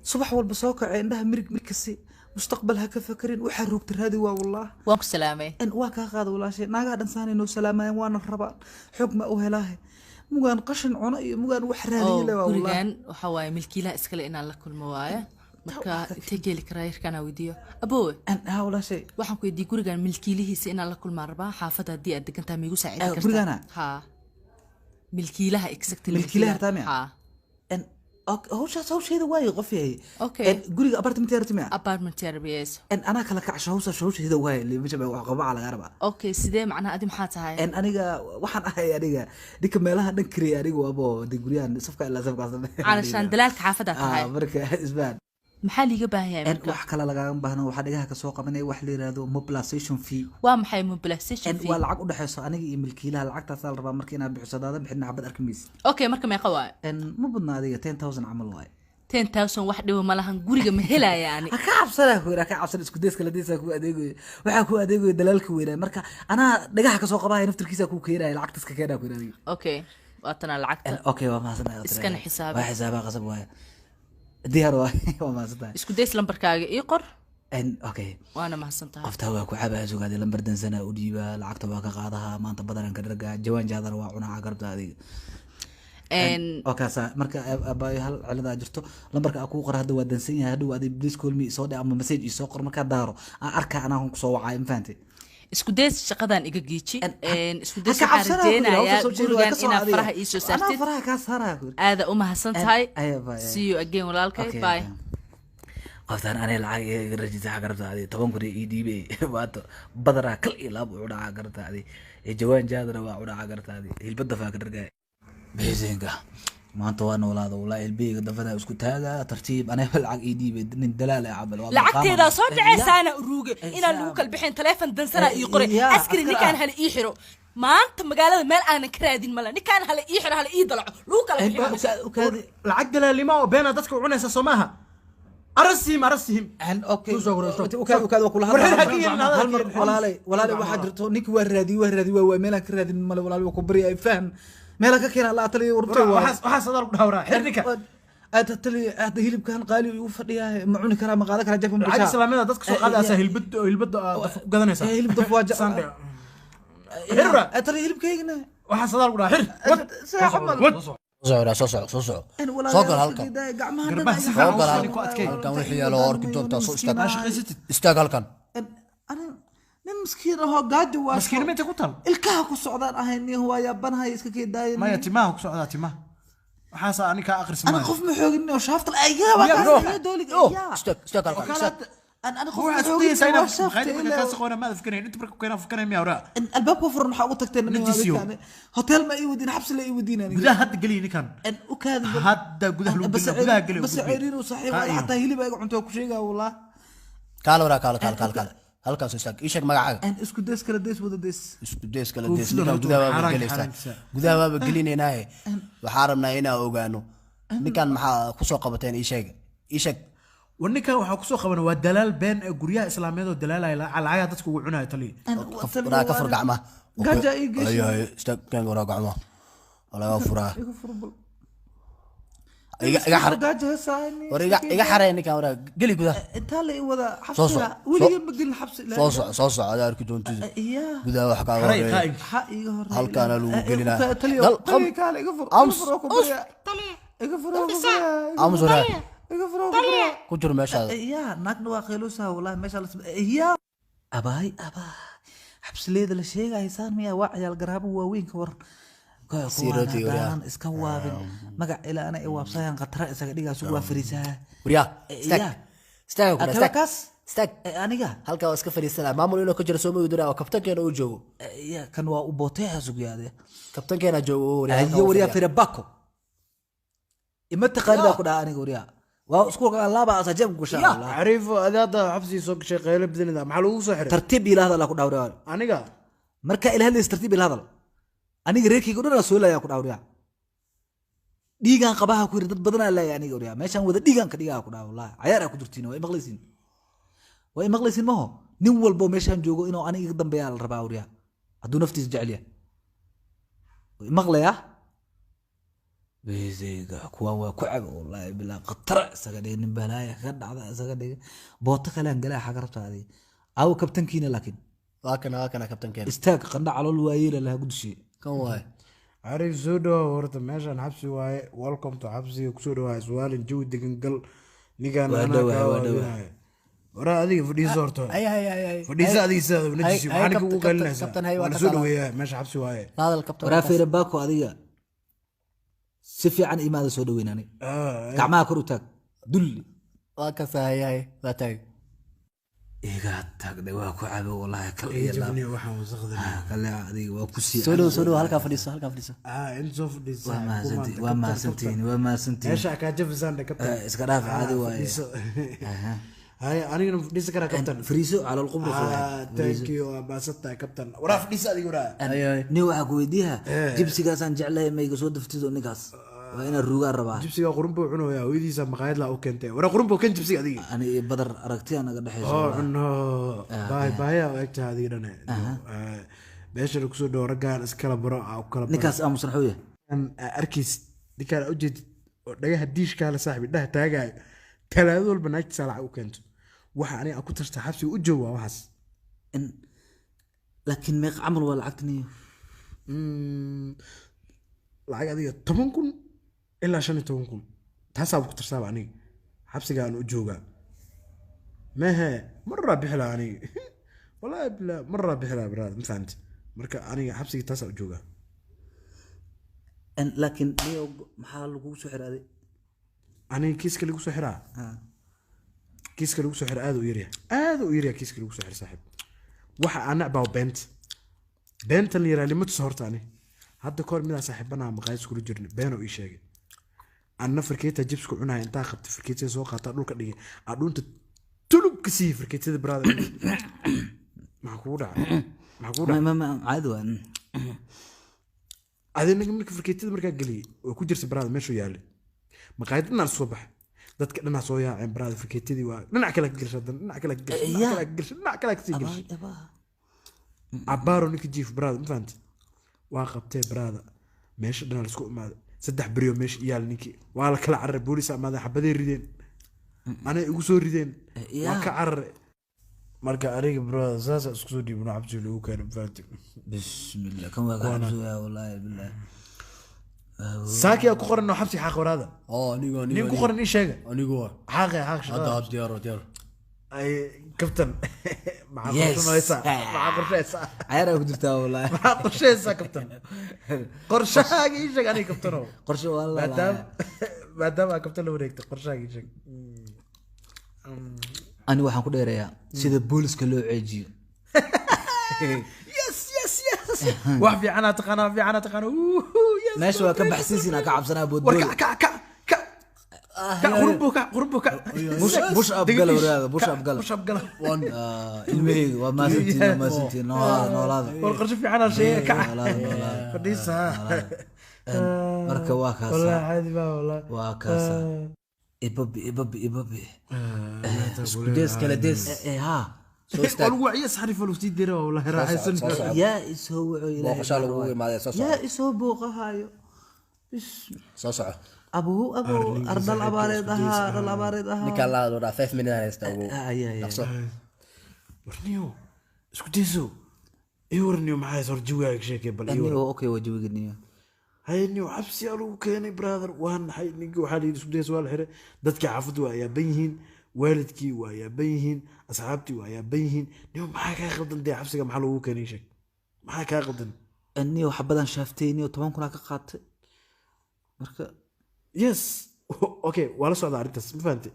صباح والبسوكة عندها مركسي مستقبلها كفكرين وحروق ترهدي والله وانك سلامي ان واكا قاد ولا شيء ناقا دنساني نو سلامين وانا الربان حكم او هلاه مغان قشن عنا iyo mugan wax raadiyay والله gurigan waxa way milkiilaha iskale inaan la kulmo waaye marka tegeeli karaayirkana weydiyo aboowe an hawla shay waxaan ku weydiiyay gurigan milkiilihiisa inaan la kulmaan rabaa xaafada hadii aad degantaa miigu saaciidi kartaa gurigana ha milkiilaha exactly milkiilaha tamiya ha ان هوش هذا واي قفي اوكي قولي ابارتمنت ترتمي ابارتمنت تربيس ان انا كلا كعش هوش هذا واي اللي مش قبا على غربا اوكي سيده معناها ادي maxaa tahay ان aniga waxaan ahay aniga dika meelaha dhan kariya aniga wabo diguriyaan safka ila safka علشان dalaalka xaafada tahay marka isbaan maxaa liiga baahan yahay wax kala laga baahna waxa dhigaha ka soo qabanay wax la yiraahdo mobilization fee waa maxay mobilization fee waa lacag u dhaxayso aniga iyo milkiilaha lacagtaas la rabaa markii inaad bixiso daada bixina xabad arkimis okay marka meeqa waay ان ma badna adiga 10000 amal waay 10000 wax dhibo malahan guriga ma helaya yani ka cabsana ku ira ka cabsan isku deeska la deeska ku adeego waxa ku adeego dalaalka weynaa marka ana dhagaha ka soo qabahay naftirkiisa ku keenay lacagtas ka keenay ku iraadiyo okay waatana lacagta okay waa mahadsanay iskan xisaab waa xisaaba qasab waay diyaar waa mahadsanay isku dees lambarkaaga ii qor ان اوكي وانا mahadsantahay qofta waa ku cabaa suugaade lambar dansana u dhiiba lacagta waa ka qaadaha maanta badaran ka dharga jawaan jaadar waa cunaa garbta adiga اوكي marka abay hal cilada jirto lambarka aku qor hada waa dansan yahay hada waa please call me soo dhig ama message ii soo qor marka daaro aan arka ana ku soo wacay fahanti isku dees shaqadan iga giiji isku dees waxaan rajeenayaa gurigan inaad faraha ii soo saartid ana faraha ka saaraa aad u mahadsantahay see you again walaalkay bye qoftan ana lacag rajisa garabta adi 10 kun ii dhiibay waato badara kal ilaab u dhaca garabta adi jawaan jaadara waa u dhaca garabta adi hilbada faa ka dhargay بيزينغا ما انت وانا ولا والله البيغ دفدا اسكو تاغا ترتيب انا لعق ايدي من دلاله عبل والله لعقتيدا سو دحيسانا uruuge ina lagu kal bixin telefoon dansana ii qoray askari ninkan hal ii xiro maanta magaalada meel aan ka raadin mala ninkan hal ii xiro hal ii dalaco lagu kal bixin lacag dalaalima oo beena dadka u cunaysa Soomaha arasihim ان اوكي وكاد وكل هل مر ولا واحد درتو نيك وهرادي waa meel aan ka raadin mala walaal ku bari ay faham meel ka keenay la taliyo warto waxa sadar ku dhawraa xirnika aad tali aad hilibkan qaali u fadhiyaa ma cuni kara ma qaada kara jabka bulshada lacag islaamada dadka soo qaadaysa hilbada gadanaysa hilibda faaja xirra aad tali hilibkeygna waxa sadar ku dhawraa soo gal halkan halkan wixii yaalo orki doontaa soo istaag halkan nin miskiin ah gaajo waa miskiin ma inta ku tal ilkaha ku socdaan ahayn waa yaabanahay iska keedaayeen ma timaha ku socdaa timaha waxaas aan ka akhrisan ma qof ma xoogin oo shaafta ayaaba ka dooliga istaag halkan انا خوف تقولي ساينا خايف كاس قونا ما افكرين انت برك كنا فكرنا ميا ورا الباب كفر نحا وتكتين يعني هوتيل ما يودين حبس لا يودين انا غدا هاد قليني كان وكاد هاد غدا لو غدا قلي بس عيرين وصحيح حتى هلي باي cunto ku sheega wallah kaal wara kaal halkaas istaag ii sheeg magacaaga aan isku dees kala dees wada dees isku dees kala dees gudaha waa gelinaynaay waxa rabnaa inaan ogaano ninkan maxaa ku soo qabateen ii sheeg ونكا waxa ku soo qaban waa dalaal been ee guryaha islaamiyada oo dalaalay lacag dadku ugu cunay taliye ka fur gacma gaja ii gees ay istaag kan wara gacma wala fura iga xar gaja saani iga xareen ninka wara gali gudaha inta la wada xabsiga wiliga ma gal xabsi la soo aad arki doontiid gudaha wax ka ha iga hor halkaan lagu gelina dal kale iga fur iga fur amsura كجر ماشى يا ناقد واقيلوسها والله ماشى يا اباي حبس ليد لا شيغا هيسان ميا واعي القراب واوين كور سيرتي وريا اسكن وابن مقع الى انا وابسايان قطره اسا دغا سو وافريسا وريا استاك انيغا halka iska fariisana maamul inuu ka jiro soo muddo oo kabtankeena uu joogo ya kan waa u booteeha sugyade kabtankeena joogo وريا في رباكو ima taqaanida ku dhaa aniga وريا waa isku laaba asajab ku shaa Allah arif adada xabsi soo gashay qeyl badinida maxaa lagu soo xiray tartiib ilaahda la ku dhawraa aniga marka ilaahay tartiib ilaahda aniga reerkayga dhan soo laaya ku dhawraa dhiigan qabaha ku yiri dad badan la aniga uriya meeshan wada dhiigan ka dhigaa ku dhaw wallahi cayaar ku jirtiin way maqlaysin ma ho nin walbo meeshan joogo inuu aniga dambeeya la rabaa uriya haduu naftiis jecel yahay way maqlaya beesayga kuwaan waa ku cab wallaahi bilaa khatara isaga dhigay nin balaaya ka dhacda isaga dhigay booto kalaan galaa xaga rabta adiga aw kabtankiina laakiin waa kana kabtankeena istaag qandha calool waayeela laha gudshi kan waay عارف سودو ورد ماشان حبسي واي ويلكم تو حبسي وكسودو واي سؤال جو دقن قل نيجان انا ورا هذيك فدي صورته هاي فدي هذيك ساد بنجي waxaan ku qalnaysa كابتن هاي wala soo dhaweeyaa meesha xabsi waaye هذا الكابتن waraa feere baako adiga si fiican imaada soo dhaweynani gacmaha kor u taag dulli waa ka saayay waa taag iga taagday waa ku cabo wallahi kal iyo laab jabni waxaan wasaqday kale adiga waa ku sii soo dhow halka fadhiiso in soo fadhiisa waa maasantiin meesha ka jabsan kabtan iska dhaaf caadi waaye هاي أنا فديس كذا كابتن فريسو على القبر thank you باسطة كابتن ورا فديس هذه ورا ni waxaa ku weydiiyaa jibsigaasaan jeclahay ma iga soo daftido ninkaas waa inaan ruugaan rabaa jibsiga qurunbo cunoya hooyadiisa maqaayad laa u keentay wara qurunbo kan jibsiga adiga ani iyo badar aragtiya naga dhexayso oo cuno baaya u egta adiga dhane meesha ku soo dhow raggaan iskala baro kala ninkaas aamusan xooya arkiis ninkaan u jeed dhagaha diishka la saaxiib dhaha taagaay talaado walba naagtiisa lacag u keento waxa aniga ku tarta xabsi u jooga waxaas laakiin meeq camal waa lacagtaniyo lacag adiga 10,000 ilaa 15,000 taasaa ku tarsaaba aniga xabsiga aan u joogaa mahe marra bixila aniga wallaahi bilaa marra bixila baraad ma fahamti marka aniga xabsiga taasaa u joogaa laakiin niyo maxaa lagu soo xiraaday aniga kiiska lagu soo xiraa kiiska lagu soo xiraa aad u yaryahay kiiska lagu soo xiraa saaxiib waxa aan nacbaa beenta la yiraahdo limad soo horta ani hadda koor midaa saaxiibana maqaayis kula jirnay been oo ii sheegay anna farkeeta jibsku cunaya intaa qabta farkeeta soo qaata dhulka dhigay adunta tulub ka sii farkeetada brother maxaa kugu dhacay ma caadi waa adina marka farkeetada markaa geliyay oo ku jirta brother meeshu yaale maqaayad dhanaan soo baxay dadka dhanaa soo yaaceen brother farkeetadii waa dhinac kale ka gashay dhinac kale ka sii gashay abaro ninka jiif brother ma fahanti waa qabtee brother meesha dhanaa la isku imaaday 3 beriyo meesha iyaal ninkii waa la kala cararay booliis amaaday xabadey rideen anay igu soo rideen waa ka cararay marka ariga brother saasa isku soo dhiibno cabsi lagu keenay ma fahanti bismillah kan waa gaabsooya wallahi billah saaki ku qoran xabsi xaq waraada nin ku qoran ii sheega xaq hadda diyaar ay كابتن مع قرشة عيارة قدرتها والله مع قرشة كابتن قرشة يجيك أنا كابتن قرشة والله ما دام كابتن لو ريكت قرشة يجيك أنا واحد كده ريا سيد بولس كله عجيب يس واحد في عناتق ماشي وكم بحسيسنا كعب سنة بود قربك بوش أبقل ورياضة بوش أبقل المهيج وما سنتين نولاد والقرش في عنا شيء فديسها مركب واكاسا والله عادي ما والله واكاسا إبابي ديس كلا ديس ها والله عيس حرف الوستي ديره والله راح يا إسهو يا إسهو بوقة هايو صوصع أبو أرض الأبارد نكال الله دورا 5 minutes هيستوى ورنيو اسكو ديزو ورنيو معايا صار جواك شيء بل اوكي وجوي قدنيو هاي نيو حبسي الو كاني براذر وان حي نيجو حالي اسكو ديزو ولا حره ددك عفدوا يا بيهين والدكي ويا بيهين اصحابتي ويا بيهين نيو معاك خلدن دي حبسي ما لو كاني شيء معاك خلدن اني حبدان شافتيني وطبعا كنا كقاطه marka yes okay wala socda arintaas ma fahanti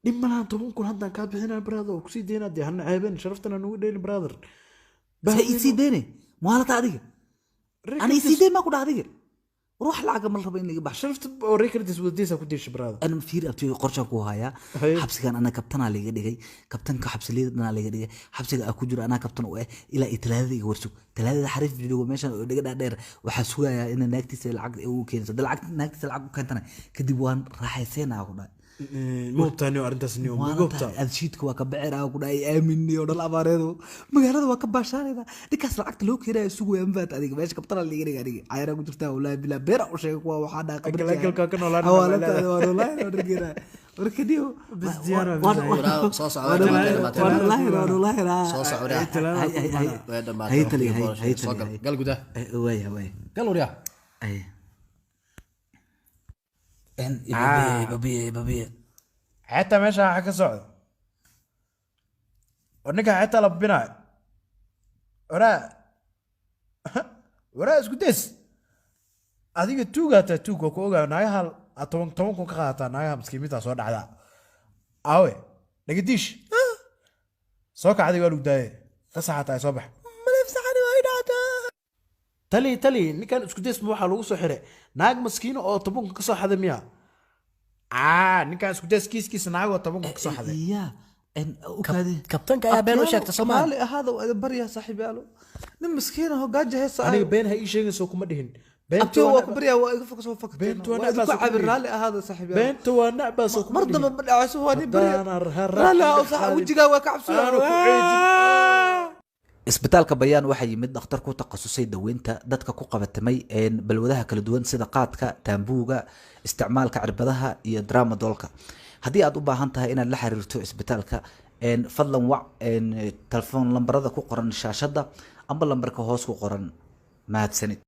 dimana 10,000 hadan ka bixinaa brother oo ku sii deena de han ceebeen sharaftana nagu dheeli brother say sii deene maalta adiga ani sii deema ku dhaadiga ruux lacag mal rabo in laga baxsho sharafta oo records wadaysa ku deesha brother ana fiir abti qorsha ku haya xabsigan ana kabtana laga dhigay kabtanka xabsileedna laga dhigay xabsiga ku jiro ana kabtan oo ila itlaadada iga warso talaadada xariif joogo meeshan oo dhiga dheer waxa sugaya in naagtiisa lacag uu keenso lacag naagtiisa lacag u keentana kadib waan raaxaysanaa ku dhaay ma hubtaaniyo arrintaas niyo ma hubtaa adshiidka waa ka bixinaa ku dhahay aamini oo dhal abaareedo magaalada waa ka baashaanayda ninkaas lacagta loo keenaya isugu yaanbaad adiga meesha kabtana liga dhiga adiga cayara ku jirtaa wallaahi bilaa beera u sheegay kuwa waxaa dhaqa galgalka ka noolaan awaalada waa wallaahi oo dhigina warkadiyo bas diyaar soo socda wallaahi soo socda hay tali hay gal gudaha way gal waryaa ay babiye xataa meesha waxa ka socda oo ninka xataa la binaay waraa isku days adiga tuugaataa tuug oo ku ogaa naagaha toban kun ka qaadataa naagaha maskiimiinta soo dhacdaa aawe dhagadiish soo kacday waa lagu daaye ka saxataa soo bax tali ninkan isku days ma waxaa lagu soo xiray naag maskiino oo 10 kun ka soo xaday miya ninkan isku days kiiskiisa naag oo 10 kun ka soo xaday iya en ukadi kabtanka ayaa been u sheegtay Soomaali hada waa barya saaxiibaalo nin miskiin ah oo gaajo heesa aniga been ha ii sheegayso kuma dhihin beento waa ku barya waa iga fokas fakatay beento waa ku cabir raali ahada saaxiibaalo beento waa nacbaas oo kuma mardaba ma dhacayso waa ni barya raali ah oo sax wajiga waa ka cabsanayo isbitaalka bayaan waxaa yimid dhakhtar ku takhasusay daweynta dadka ku qabatamay balwadaha kala duwan sida qaadka taambuuga isticmaalka cirbadaha iyo dramadoolka haddii aad u baahan tahay inaad la xiriirto isbitaalka fadlan wac telefoon lambarada ku qoran shaashada amba lambarka hoos ku qoran mahadsanid